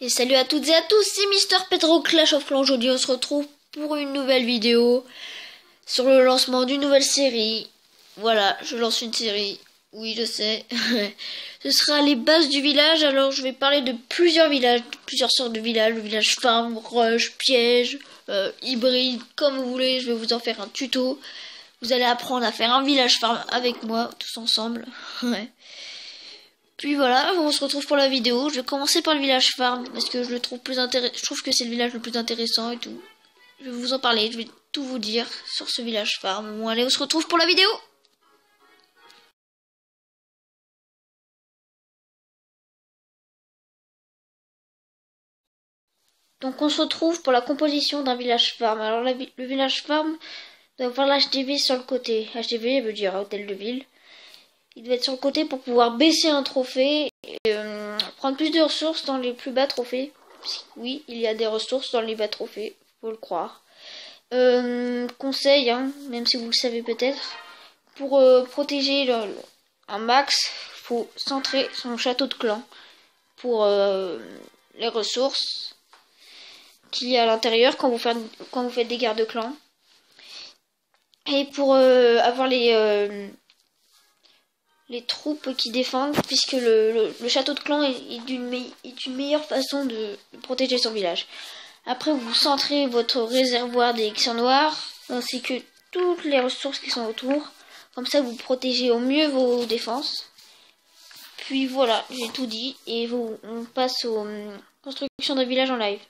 Et salut à toutes et à tous, c'est Mister Pedro Clash of Clans. Aujourd'hui on se retrouve pour une nouvelle vidéo sur le lancement d'une nouvelle série. Voilà, je lance une série, oui je sais. Ce sera les bases du village, alors je vais parler de plusieurs villages, de plusieurs sortes de villages. Le village farm, rush, piège, hybride, comme vous voulez, je vais vous en faire un tuto. Vous allez apprendre à faire un village farm avec moi, tous ensemble. Ouais. Puis voilà, on se retrouve pour la vidéo. Je vais commencer par le village farm parce que je le trouve plus intéressant. Je trouve que c'est le village le plus intéressant et tout. Je vais vous en parler, je vais tout vous dire sur ce village farm. Bon allez, on se retrouve pour la vidéo. Donc on se retrouve pour la composition d'un village farm. Alors le village farm doit avoir l'HDV sur le côté. HDV veut dire hôtel de ville. Il doit être sur le côté pour pouvoir baisser un trophée et prendre plus de ressources dans les plus bas trophées. Oui, il y a des ressources dans les bas trophées, faut le croire. Conseil, hein, même si vous le savez peut-être, pour protéger un max, faut centrer son château de clan pour les ressources qu'il y a à l'intérieur quand vous faites des guerres de clan. Et pour avoir les troupes qui défendent, puisque le château de clan est une meilleure façon de protéger son village. Après, vous centrez votre réservoir d'élixirs noirs, ainsi que toutes les ressources qui sont autour. Comme ça, vous protégez au mieux vos défenses. Puis voilà, j'ai tout dit, et on passe aux constructions d'un village en live.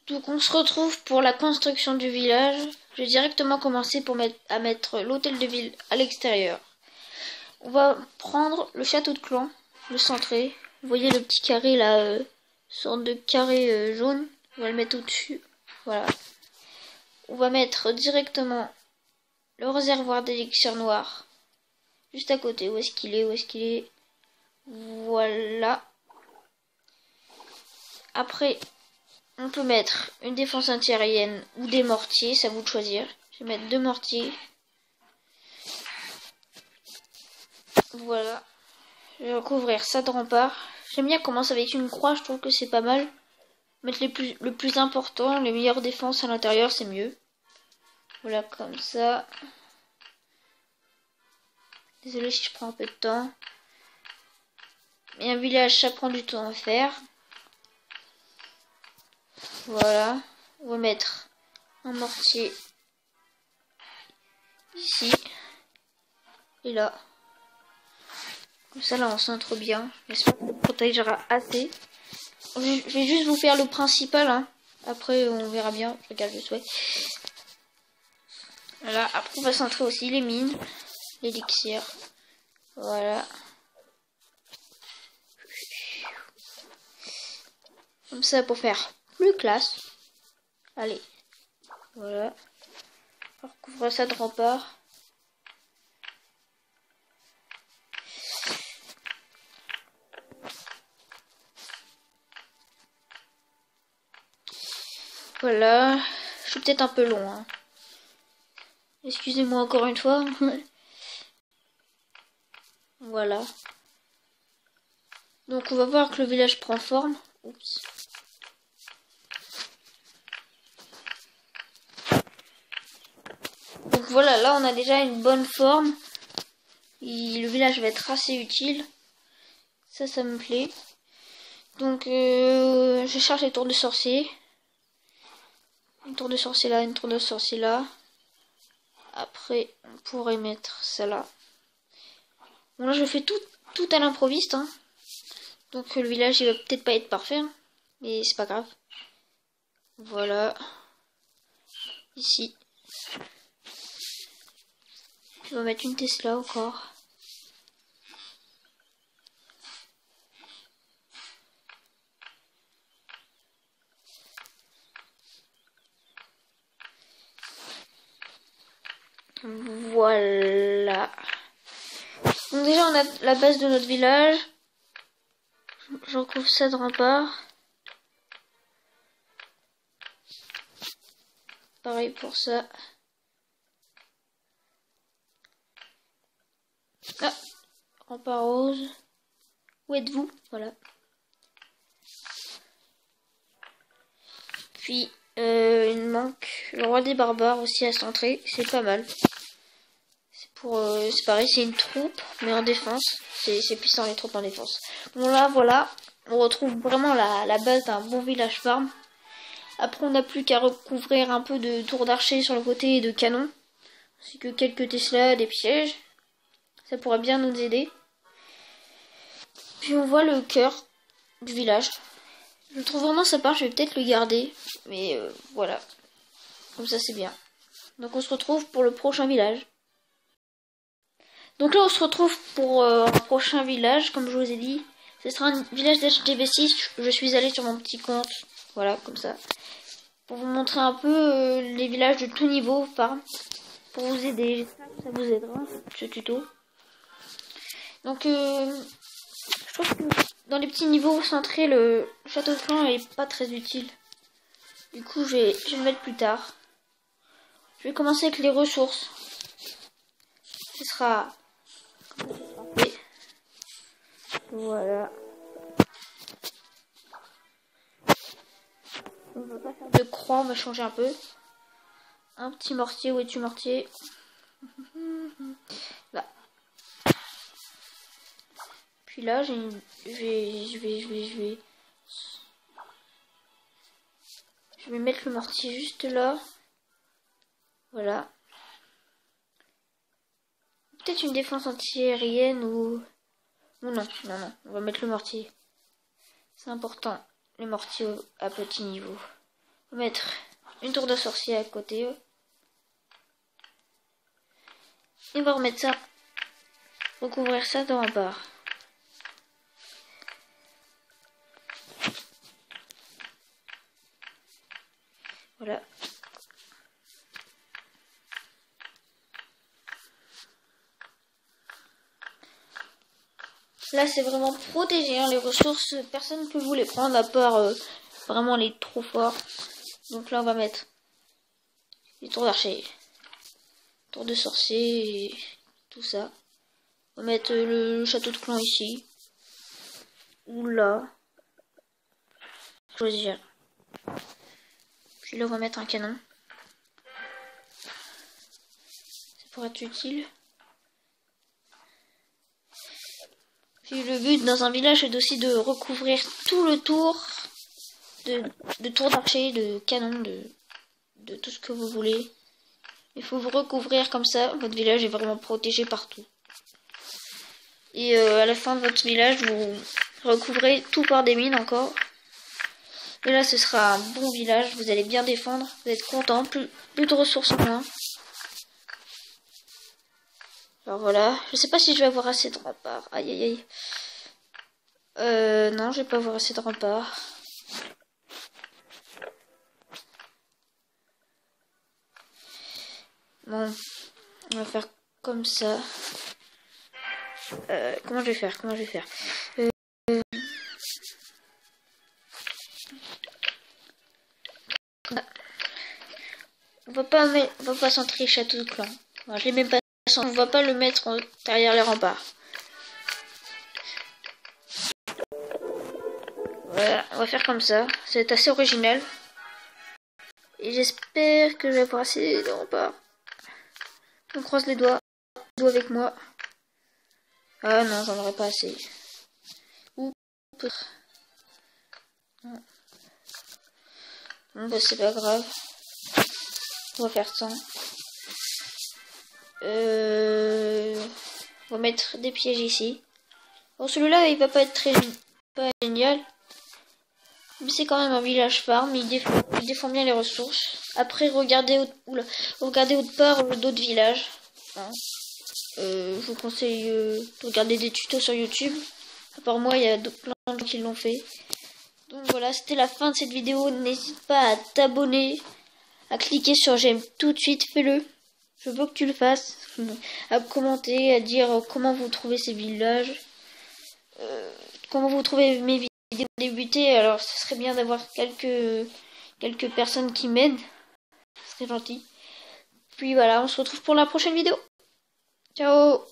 Donc on se retrouve pour la construction du village. Je vais directement commencer à mettre l'hôtel de ville à l'extérieur. On va prendre le château de clan, le centrer. Vous voyez le petit carré là, sorte de carré jaune. On va le mettre au-dessus. Voilà. On va mettre directement le réservoir d'élixir noir juste à côté. Où est-ce qu'il est? Où est-ce qu'il est? Voilà. Après, on peut mettre une défense antiaérienne ou des mortiers, c'est à vous de choisir. Je vais mettre 2 mortiers. Voilà. Je vais recouvrir ça de rempart. J'aime bien commencer avec une croix, je trouve que c'est pas mal. Mettre le plus important, les meilleures défenses à l'intérieur, c'est mieux. Voilà, comme ça. Désolé si je prends un peu de temps. Mais un village, ça prend du temps à faire. Voilà. On va mettre un mortier ici. Et là. Comme ça, là, on centre bien. J'espère qu'on protégera assez. Je vais juste vous faire le principal. Hein. Après, on verra bien. Je regarde le souhait. Voilà. Après, on va centrer aussi les mines. L'élixir. Voilà. Comme ça, pour faire plus classe. Allez. Voilà. On recouvre ça de rempart. Voilà. Je suis peut-être un peu long. Hein. Excusez-moi encore une fois. Voilà. Donc on va voir que le village prend forme. Oups. Donc voilà, là on a déjà une bonne forme. Le village va être assez utile. Ça me plaît. Donc je cherche les tours de sorcier. Une tour de sorcier là, une tour de sorcier là. Après, on pourrait mettre ça là. Bon là je fais tout à l'improviste. Hein. Donc le village il va peut-être pas être parfait. Hein. Mais c'est pas grave. Voilà. Ici. On va mettre une Tesla encore. Voilà. Donc déjà on a la base de notre village. Je recouvre ça de rempart. Pareil pour ça. Ah, rempart rose. Où êtes-vous? Voilà. Puis, il manque le roi des barbares aussi à centrer. C'est pas mal. C'est pareil, c'est une troupe, mais en défense. C'est puissant les troupes en défense. Bon là, voilà. On retrouve vraiment la base d'un bon village farm. Après, on n'a plus qu'à recouvrir un peu de tours d'archer sur le côté et de canons. Ainsi que quelques Tesla, des pièges. Ça pourrait bien nous aider. Puis on voit le cœur du village. Je le trouve vraiment sympa, je vais peut-être le garder. Mais voilà. Comme ça, c'est bien. Donc on se retrouve pour le prochain village. Donc là, on se retrouve pour un prochain village, comme je vous ai dit. Ce sera un village d'HDV6. Je suis allée sur mon petit compte. Voilà, comme ça. Pour vous montrer un peu les villages de tout niveau, farm. Pour vous aider. J'espère que ça vous aidera, ce tuto. Donc, je trouve que dans les petits niveaux centrés, le château de clan est pas très utile. Du coup, je vais le mettre plus tard. Je vais commencer avec les ressources. Ce sera... Voilà. On va pas faire de croix, on va changer un peu. Un petit mortier, où es-tu mortier? Là. Puis là, je vais mettre le mortier juste là. Voilà. Peut-être une défense anti-aérienne ou non, on va mettre le mortier. C'est important, les mortiers à petit niveau. On va mettre une tour de sorcier à côté. Et on va remettre ça, recouvrir ça dans un bar. Voilà. Là, c'est vraiment protégé, hein, les ressources. Personne ne peut vous les prendre, à part vraiment les trop forts. Donc là, on va mettre les tours d'archer, tours de sorcier, et tout ça. On va mettre le château de clan ici. Ou là. Choisir. Puis là, on va mettre un canon. Ça pourrait être utile. Puis le but dans un village est aussi de recouvrir tout le tour de tours d'archer, de canons, de tout ce que vous voulez. Il faut vous recouvrir comme ça. Votre village est vraiment protégé partout. Et à la fin de votre village, vous recouvrez tout par des mines encore. Et là, ce sera un bon village. Vous allez bien défendre. Vous êtes content. Plus de ressources en moins. Alors voilà. Je sais pas si je vais avoir assez de remparts. Aïe aïe aïe. Non, je vais pas avoir assez de remparts. Bon, on va faire comme ça. Comment je vais faire? On va pas centrer château de clan. Alors, je l'ai même pas centré. On va pas le mettre derrière les remparts. Voilà, on va faire comme ça. C'est assez original. Et j'espère que je vais avoir assez de remparts. On croise les doigts. Avec moi. Ah non, j'en aurais pas assez. Ou peut-être. Bon bah c'est pas grave. On va faire ça. On va mettre des pièges ici. Bon, celui-là il va pas être pas génial. Mais c'est quand même un village farm. Il défend bien les ressources. Après regardez autre part d'autres villages. Hein. Je vous conseille de regarder des tutos sur YouTube. À part moi, il y a plein de gens qui l'ont fait. Donc voilà, c'était la fin de cette vidéo. N'hésite pas à t'abonner, à cliquer sur j'aime tout de suite, fais-le. Je veux que tu le fasses. À commenter, à dire comment vous trouvez ces villages. Comment vous trouvez mes vidéos débutées. Alors, ce serait bien d'avoir quelques personnes qui m'aident. Ce serait gentil. Puis voilà, on se retrouve pour la prochaine vidéo. Ciao!